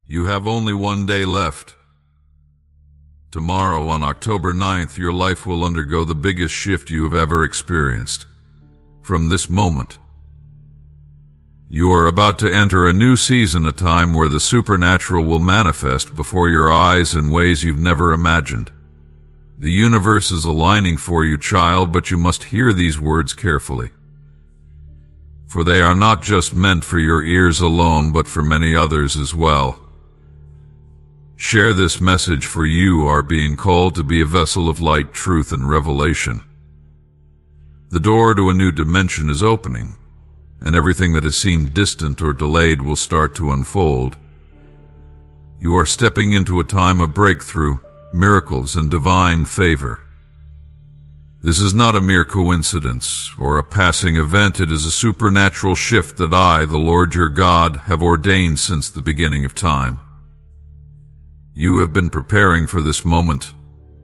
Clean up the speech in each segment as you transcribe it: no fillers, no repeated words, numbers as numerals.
You have only one day left. Tomorrow, on October 9th, your life will undergo the biggest shift you have ever experienced. From this moment, you are about to enter a new season, a time where the supernatural will manifest before your eyes in ways you've never imagined. The universe is aligning for you, child, but you must hear these words carefully. For they are not just meant for your ears alone, but for many others as well. Share this message, for you are being called to be a vessel of light, truth, and revelation. The door to a new dimension is opening, and everything that has seemed distant or delayed will start to unfold. You are stepping into a time of breakthrough, miracles, and divine favor. This is not a mere coincidence or a passing event. It is a supernatural shift that I, the Lord your God, have ordained since the beginning of time. You have been preparing for this moment,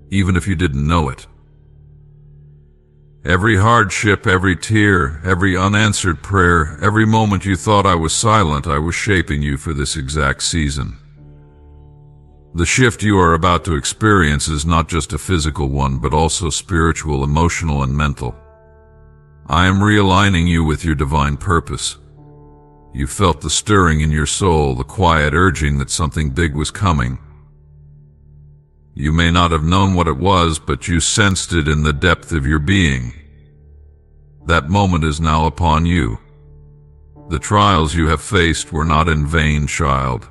even if you didn't know it. Every hardship, every tear, every unanswered prayer, every moment you thought I was silent, I was shaping you for this exact season. The shift you are about to experience is not just a physical one, but also spiritual, emotional, and mental. I am realigning you with your divine purpose. You felt the stirring in your soul, the quiet urging that something big was coming. You may not have known what it was, but you sensed it in the depth of your being. That moment is now upon you. The trials you have faced were not in vain, child.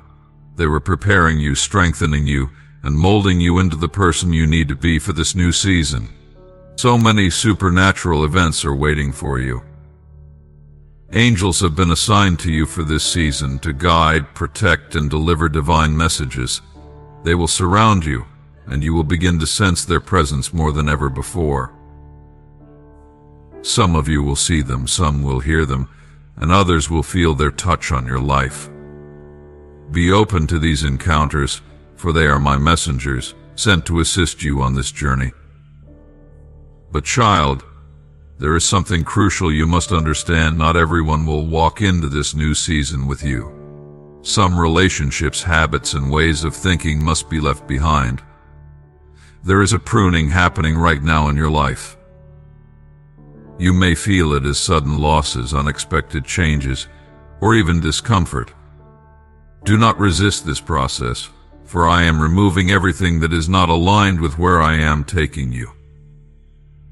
They were preparing you, strengthening you, and molding you into the person you need to be for this new season. So many supernatural events are waiting for you. Angels have been assigned to you for this season to guide, protect, and deliver divine messages. They will surround you, and you will begin to sense their presence more than ever before. Some of you will see them, some will hear them, and others will feel their touch on your life. Be open to these encounters, for they are my messengers, sent to assist you on this journey. But child, there is something crucial you must understand. Not everyone will walk into this new season with you. Some relationships, habits, and ways of thinking must be left behind. There is a pruning happening right now in your life. You may feel it as sudden losses, unexpected changes, or even discomfort. Do not resist this process, for I am removing everything that is not aligned with where I am taking you.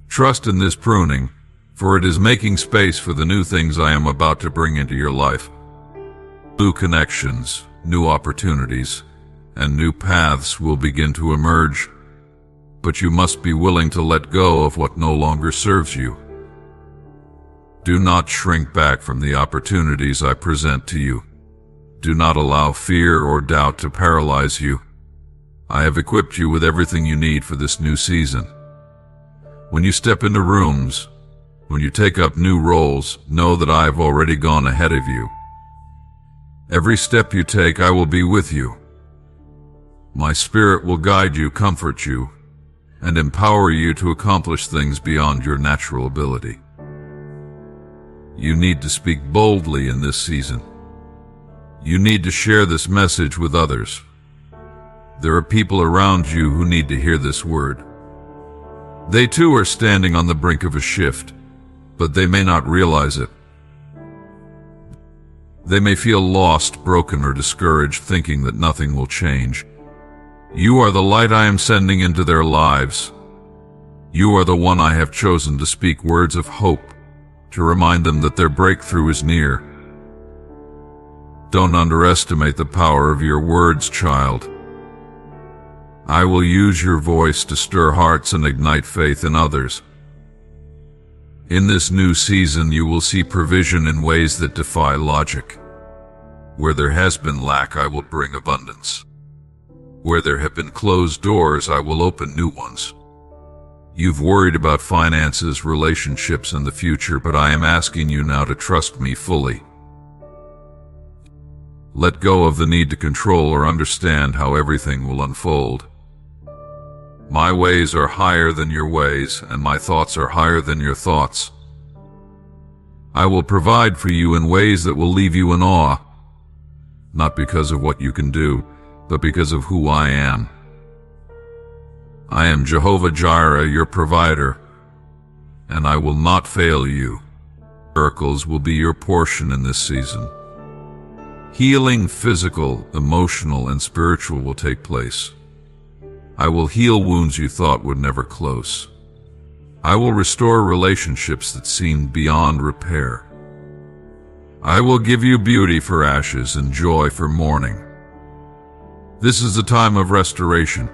Trust in this pruning, for it is making space for the new things I am about to bring into your life. New connections, new opportunities, and new paths will begin to emerge. But you must be willing to let go of what no longer serves you. Do not shrink back from the opportunities I present to you. Do not allow fear or doubt to paralyze you. I have equipped you with everything you need for this new season. When you step into rooms, when you take up new roles, know that I have already gone ahead of you. Every step you take, I will be with you. My spirit will guide you, comfort you, and empower you to accomplish things beyond your natural ability. You need to speak boldly in this season. You need to share this message with others. There are people around you who need to hear this word. They too are standing on the brink of a shift, but they may not realize it. They may feel lost, broken, or discouraged, thinking that nothing will change. You are the light I am sending into their lives. You are the one I have chosen to speak words of hope, to remind them that their breakthrough is near. Don't underestimate the power of your words, child. I will use your voice to stir hearts and ignite faith in others. In this new season, you will see provision in ways that defy logic. Where there has been lack, I will bring abundance. Where there have been closed doors, I will open new ones. You've worried about finances, relationships, and the future, but I am asking you now to trust me fully. Let go of the need to control or understand how everything will unfold. My ways are higher than your ways, and my thoughts are higher than your thoughts. I will provide for you in ways that will leave you in awe. not because of what you can do, but because of who I am. I am Jehovah Jireh, your provider, and I will not fail you. Miracles will be your portion in this season. Healing, physical, emotional, and spiritual will take place. I will heal wounds you thought would never close. I will restore relationships that seemed beyond repair. I will give you beauty for ashes and joy for mourning. This is a time of restoration,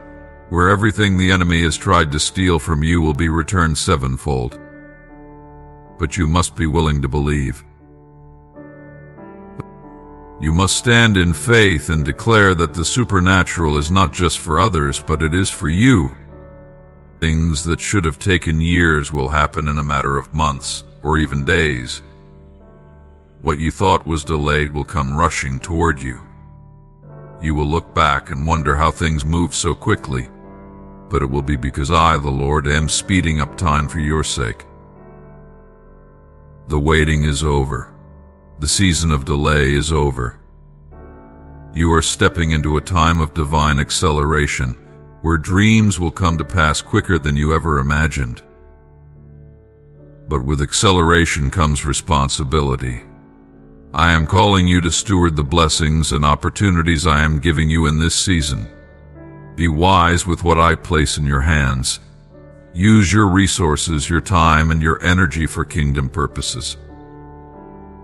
where everything the enemy has tried to steal from you will be returned sevenfold. But you must be willing to believe. You must stand in faith and declare that the supernatural is not just for others, but it is for you. Things that should have taken years will happen in a matter of months, or even days. What you thought was delayed will come rushing toward you. You will look back and wonder how things moved so quickly, but it will be because I, the Lord, am speeding up time for your sake. The waiting is over. The season of delay is over. You are stepping into a time of divine acceleration, where dreams will come to pass quicker than you ever imagined. But with acceleration comes responsibility. I am calling you to steward the blessings and opportunities I am giving you in this season. Be wise with what I place in your hands. Use your resources, your time, and your energy for kingdom purposes.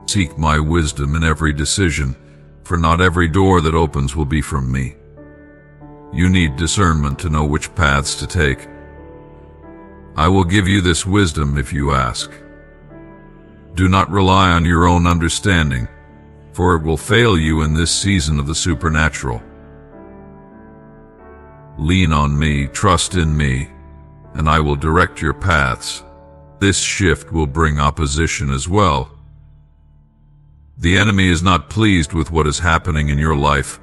Seek my wisdom in every decision, for not every door that opens will be from me. You need discernment to know which paths to take. I will give you this wisdom if you ask. Do not rely on your own understanding, for it will fail you in this season of the supernatural. Lean on me, trust in me, and I will direct your paths. This shift will bring opposition as well. The enemy is not pleased with what is happening in your life,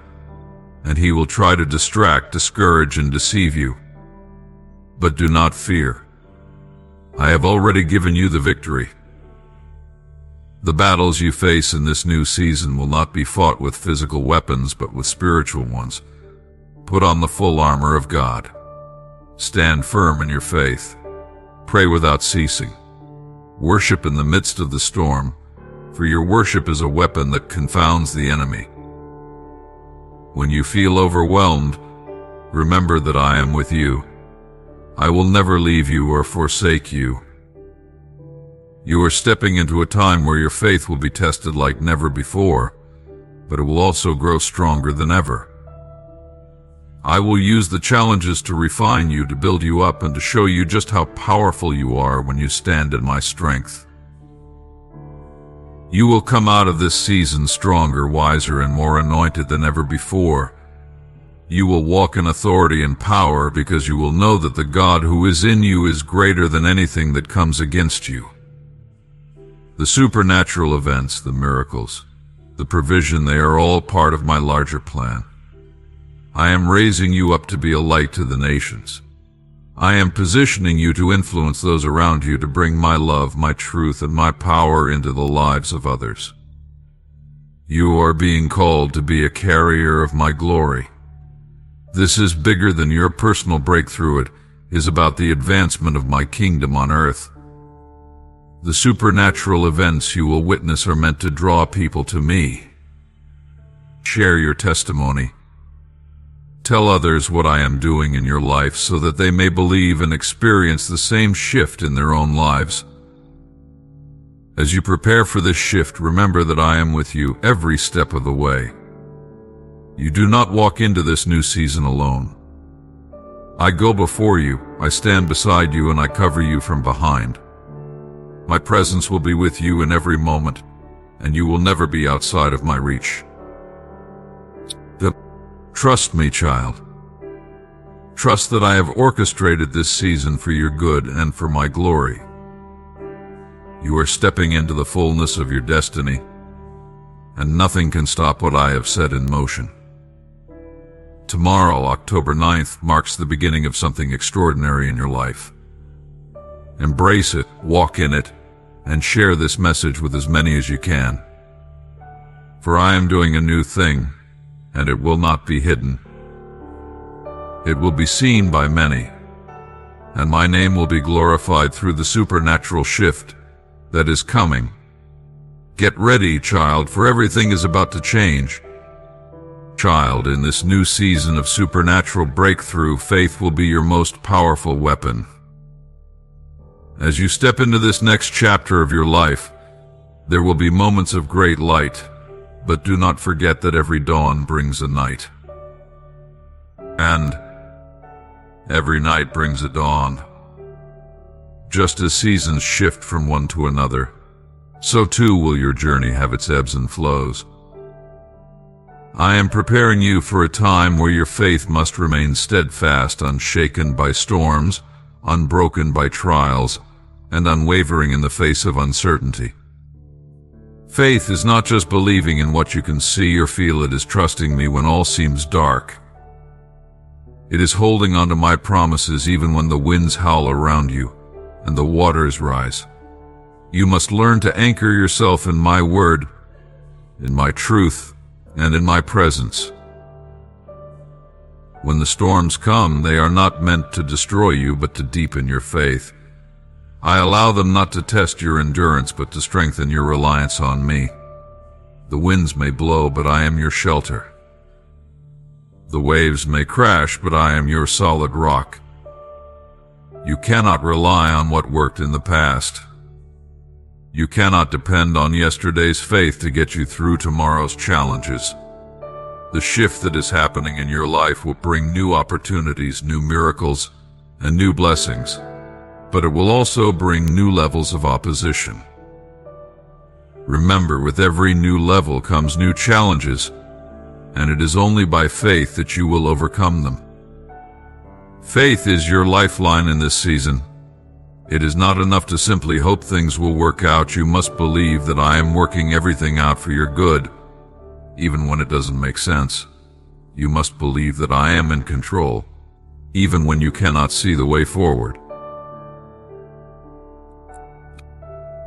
and he will try to distract, discourage, and deceive you. But do not fear. I have already given you the victory. The battles you face in this new season will not be fought with physical weapons, but with spiritual ones. Put on the full armor of God. Stand firm in your faith. Pray without ceasing. Worship in the midst of the storm, for your worship is a weapon that confounds the enemy. When you feel overwhelmed, remember that I am with you. I will never leave you or forsake you. You are stepping into a time where your faith will be tested like never before, but it will also grow stronger than ever. I will use the challenges to refine you, to build you up, and to show you just how powerful you are when you stand in my strength. You will come out of this season stronger, wiser, and more anointed than ever before. You will walk in authority and power because you will know that the God who is in you is greater than anything that comes against you. The supernatural events, the miracles, the provision, they are all part of my larger plan. I am raising you up to be a light to the nations. I am positioning you to influence those around you, to bring my love, my truth, and my power into the lives of others. You are being called to be a carrier of my glory. This is bigger than your personal breakthrough. It is about the advancement of my kingdom on earth. The supernatural events you will witness are meant to draw people to me. Share your testimony. Tell others what I am doing in your life so that they may believe and experience the same shift in their own lives. As you prepare for this shift, remember that I am with you every step of the way. You do not walk into this new season alone. I go before you, I stand beside you, and I cover you from behind. My presence will be with you in every moment, and you will never be outside of my reach. Trust me, child. Trust that I have orchestrated this season for your good and for my glory. You are stepping into the fullness of your destiny, and nothing can stop what I have set in motion. Tomorrow, October 9th, marks the beginning of something extraordinary in your life. Embrace it, walk in it, and share this message with as many as you can. For I am doing a new thing, and it will not be hidden. It will be seen by many, and my name will be glorified through the supernatural shift that is coming. Get ready, child, for everything is about to change. Child, in this new season of supernatural breakthrough, faith will be your most powerful weapon. As you step into this next chapter of your life, there will be moments of great light, but do not forget that every dawn brings a night. And every night brings a dawn. Just as seasons shift from one to another, so too will your journey have its ebbs and flows. I am preparing you for a time where your faith must remain steadfast, unshaken by storms, unbroken by trials, and unwavering in the face of uncertainty. Faith is not just believing in what you can see or feel, it is trusting me when all seems dark. It is holding on to my promises even when the winds howl around you and the waters rise. You must learn to anchor yourself in my word, in my truth, and in my presence. When the storms come, they are not meant to destroy you, but to deepen your faith. I allow them not to test your endurance, but to strengthen your reliance on me. The winds may blow, but I am your shelter. The waves may crash, but I am your solid rock. You cannot rely on what worked in the past. You cannot depend on yesterday's faith to get you through tomorrow's challenges. The shift that is happening in your life will bring new opportunities, new miracles, and new blessings, but it will also bring new levels of opposition. Remember, with every new level comes new challenges, and it is only by faith that you will overcome them. Faith is your lifeline in this season. It is not enough to simply hope things will work out. You must believe that I am working everything out for your good, even when it doesn't make sense. You must believe that I am in control, even when you cannot see the way forward.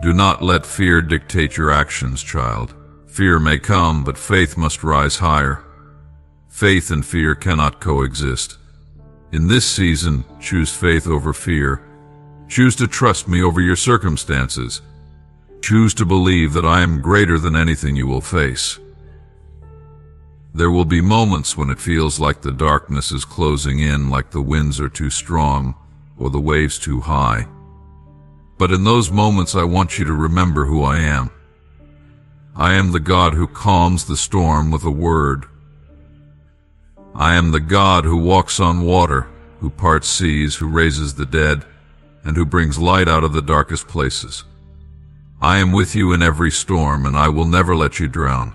Do not let fear dictate your actions, child. Fear may come, but faith must rise higher. Faith and fear cannot coexist. In this season, choose faith over fear. Choose to trust me over your circumstances. Choose to believe that I am greater than anything you will face. There will be moments when it feels like the darkness is closing in, like the winds are too strong or the waves too high. But in those moments, I want you to remember who I am. I am the God who calms the storm with a word. I am the God who walks on water, who parts seas, who raises the dead, and who brings light out of the darkest places. I am with you in every storm, and I will never let you drown.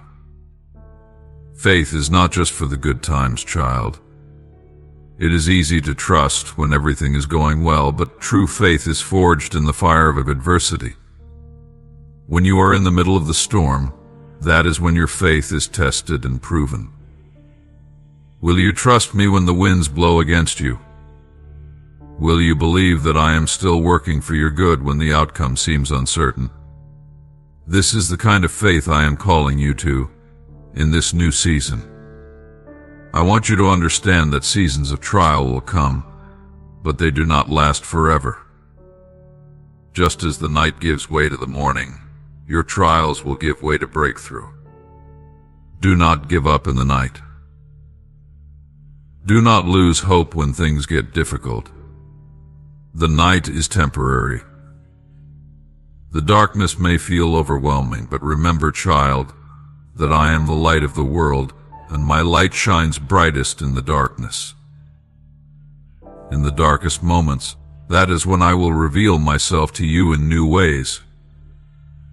Faith is not just for the good times, child. It is easy to trust when everything is going well, but true faith is forged in the fire of adversity. When you are in the middle of the storm, that is when your faith is tested and proven. Will you trust me when the winds blow against you? Will you believe that I am still working for your good when the outcome seems uncertain? This is the kind of faith I am calling you to in this new season. I want you to understand that seasons of trial will come, but they do not last forever. Just as the night gives way to the morning, your trials will give way to breakthrough. Do not give up in the night. Do not lose hope when things get difficult. The night is temporary. The darkness may feel overwhelming, but remember, child, that I am the light of the world, and my light shines brightest in the darkness. In the darkest moments, that is when I will reveal myself to you in new ways.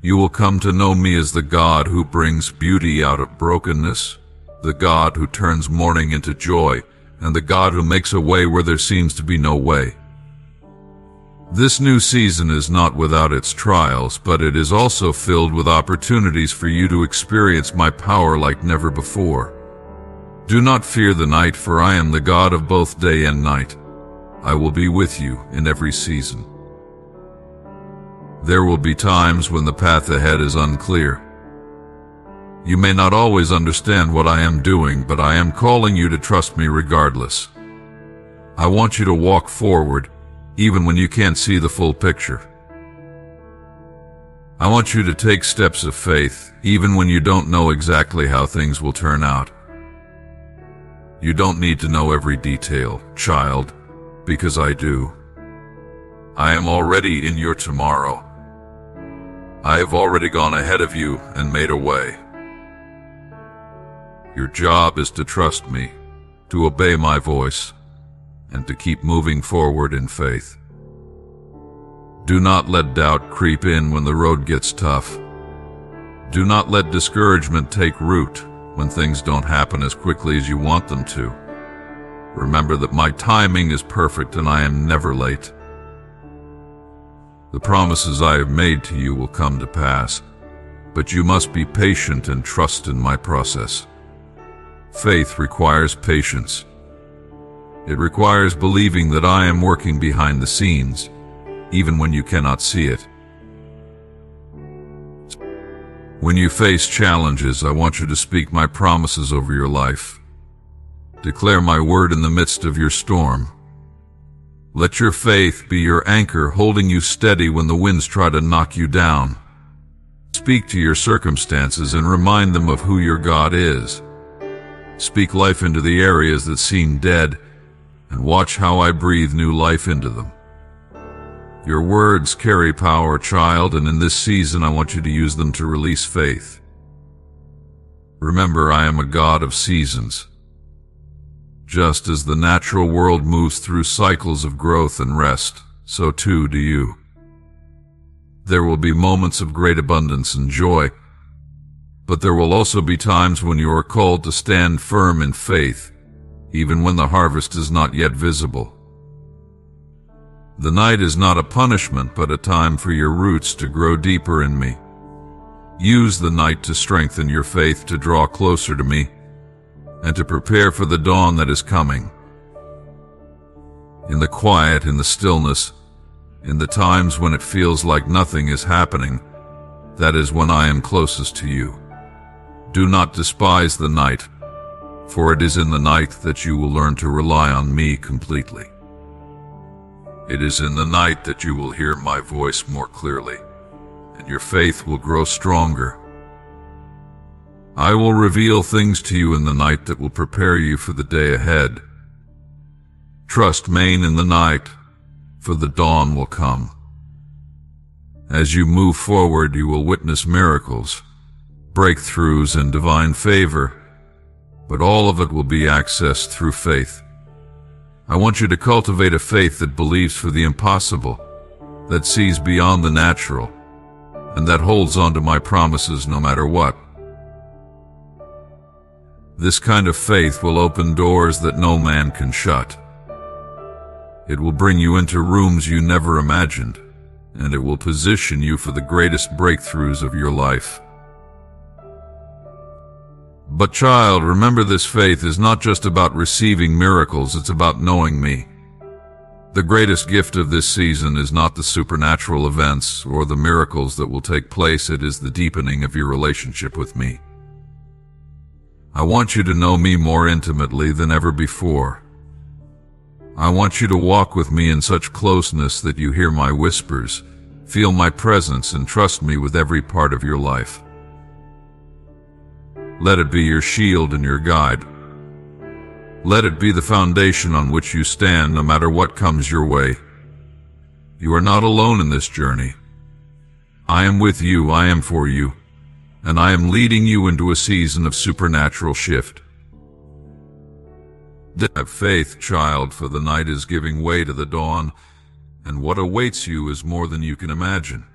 You will come to know me as the God who brings beauty out of brokenness, the God who turns mourning into joy, and the God who makes a way where there seems to be no way. This new season is not without its trials, but it is also filled with opportunities for you to experience my power like never before. Do not fear the night, for I am the God of both day and night. I will be with you in every season. There will be times when the path ahead is unclear. You may not always understand what I am doing, but I am calling you to trust me regardless. I want you to walk forward, even when you can't see the full picture. I want you to take steps of faith, even when you don't know exactly how things will turn out. You don't need to know every detail, child, because I do. I am already in your tomorrow. I have already gone ahead of you and made a way. Your job is to trust me, to obey my voice, and to keep moving forward in faith. Do not let doubt creep in when the road gets tough. Do not let discouragement take root when things don't happen as quickly as you want them to. Remember that my timing is perfect and I am never late. The promises I have made to you will come to pass, but you must be patient and trust in my process. Faith requires patience. It requires believing that I am working behind the scenes, even when you cannot see it. When you face challenges, I want you to speak my promises over your life. Declare my word in the midst of your storm. Let your faith be your anchor, holding you steady when the winds try to knock you down. Speak to your circumstances and remind them of who your God is. Speak life into the areas that seem dead, and watch how I breathe new life into them. Your words carry power, child, and in this season I want you to use them to release faith. Remember, I am a God of seasons. Just as the natural world moves through cycles of growth and rest, so too do you. There will be moments of great abundance and joy, but there will also be times when you are called to stand firm in faith, even when the harvest is not yet visible. The night is not a punishment, but a time for your roots to grow deeper in me. Use the night to strengthen your faith, to draw closer to me, and to prepare for the dawn that is coming. In the quiet, in the stillness, in the times when it feels like nothing is happening, that is when I am closest to you. Do not despise the night, for it is in the night that you will learn to rely on me completely. It is in the night that you will hear my voice more clearly, and your faith will grow stronger. I will reveal things to you in the night that will prepare you for the day ahead. Trust me in the night, for the dawn will come. As you move forward, you will witness miracles, breakthroughs, and divine favor, but all of it will be accessed through faith. I want you to cultivate a faith that believes for the impossible, that sees beyond the natural, and that holds on to my promises no matter what. This kind of faith will open doors that no man can shut. It will bring you into rooms you never imagined, and it will position you for the greatest breakthroughs of your life. But child, remember, this faith is not just about receiving miracles, it's about knowing me. The greatest gift of this season is not the supernatural events or the miracles that will take place, it is the deepening of your relationship with me. I want you to know me more intimately than ever before. I want you to walk with me in such closeness that you hear my whispers, feel my presence, and trust me with every part of your life. Let it be your shield and your guide. Let it be the foundation on which you stand no matter what comes your way. You are not alone in this journey. I am with you, I am for you, and I am leading you into a season of supernatural shift. Have faith, child, for the night is giving way to the dawn, and what awaits you is more than you can imagine.